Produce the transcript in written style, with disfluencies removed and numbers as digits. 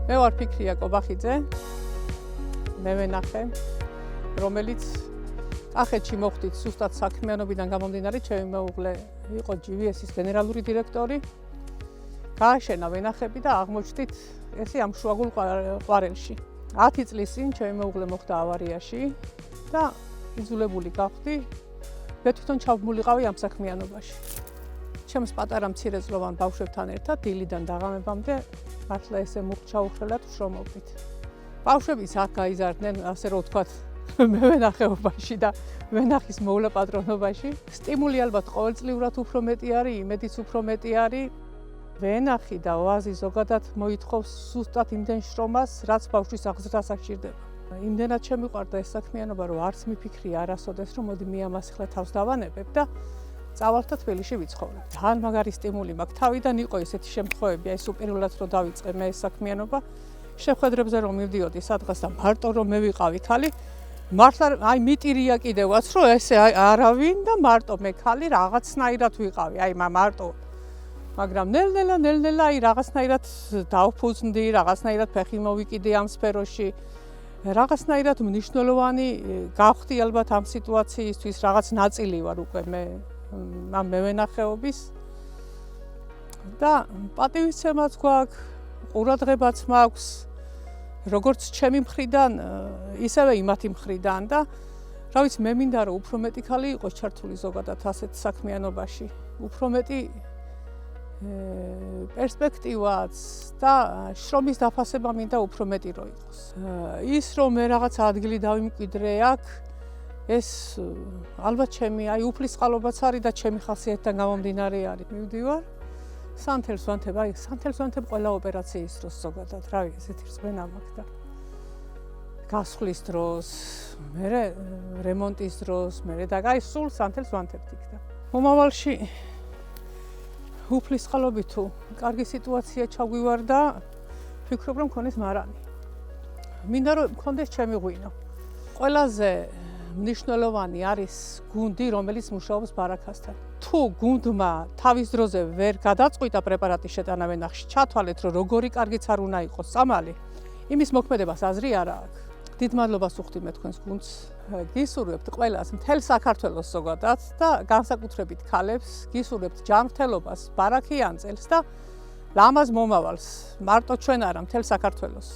მე ვარ ფიქრია კობახიძე, მე ვენახე, რომელიც კახეთში მოხდით სუსტად საქმიანობიდან გამომდინარე, ჩემი მეუღლე იყო GVS-ის გენერალური დირექტორი. გააშენა ვენახები და აღმოჩნდით ესე ამ შუაგულ ყვარელში. 10 წლის წინ ჩემი მეუღლე მოხდა ავარიაში და იძულებული გავხდი, მე თვითონ ჩავმულიყავი ამ საქმიანობაში. ჩემს პატარა მცირეწლოვან ბავშვებთან ერთად დილიდან დაღამებამდე მართლა ესე მურჩაუხრელად ვშრომობდით. ბავშვებიც აქ გაიზარდნენ, ასე რომ ვთქვათ, მე ვენახეობაში და ვენახის მოვლა პატრონობაში. სტიმული ალბათ ყოველწლიურად უფრო მეტი არის, იმედიც უფრო მეტი არის. ვენახი და ოაზი ზოგადად მოითხოვს სუსტად იმდენ შრომას, რაც ბავშვის აღზრდას აღჭირდება. იმდენად შემიყვარდა ეს საქმიანობა, რომ არც მიფიქრია არასოდეს, რომ მოდი მე ამას ახლა თავს დავანებებ და წავალთა თბილისში ვიცხოვრებ. ძალიან მაგარი სტიმული მაქვს. თავიდან იყო ესეთი შემთხვევები, აი სუპერულად რომ დავიწყე მე ეს საქმიანობა, შეხვედრებზე რომ მივდიოდი სადღაც და მარტო რომ მე ვიყავი ხალი, მართლა აი მიტირია კიდევაც, რომ ესე არავინ და მარტო მე ხალი რაღაცნაირად ვიყავი, აი მარტო. მაგრამ ნელ-ნელა აი რაღაცნაირად დავფუძნდი, რაღაცნაირად ფეხი მოვიკიდე ამ სფეროში. რაღაცნაირად მნიშვნელოვანი გავხდი ალბათ ამ სიტუაციისთვის, რაღაც ნაწილი ვარ უკვე მე ამ მევენახეობის და პატივისცემაც გვაქვს, ყურადღებაც მაქვს, როგორც ჩემი მხრიდან, ისევე იმათი მხრიდან და რა ვიცი, მე მინდა რომ უფრო მეტი ხალი იყოს ჩართული ზოგადად ასეთ საქმიანობაში, უფრო მეტი პერსპექტივაც და შრომის დაფასება მინდა უფრო მეტი რო იყოს. ის რომ მე რაღაც ადგილი დავიმკვიდრე აქ, ეს ალბათ ჩემი აი უფლის წყალობაც არის და ჩემი ხასიათიდან გამომდინარე არის. მივდივარ სანთელს ვანთებ, აი სანთელს ვანთებ ყველა ოპერაციის დროს ზოგადად, რავი, ესეთი რწმენა მაქვს და გასვლის დროს, მერე რემონტის დროს, მერე და აი სულ სანთელს ვანთებთ იქ და მომავალში უფლის წყალობით თუ კარგი სიტუაცია ჩაგვივარდა, ვფიქრობ რომ მქონდეს მარანი. მინდა რომ მქონდეს ჩემი ღვინო. ყველაზე მნიშვნელოვანი არის გუნდი, რომელიც მუშაობს ბარაქასთან. თუ გუნდმა თავის დროზე ვერ გადაწყვიტა პრეპარატის შეტანა ვენახში, ჩათვალეთ რომ როგორი კარგიც არ უნდა იყოს წამალი, იმის მოქმედებას აზრი არ აქვს. დიდ მადლობას ვუხდი მე თქვენს გუნდს. გისურვებთ ყველას, მთელ საქართველოს ზოგადად და განსაკუთრებით ქალებს, გისურვებთ ჯანმრთელობას, ბარაქიან წელს და ლამაზ მომავალს. მარტო ჩვენ არა, მთელ საქართველოს.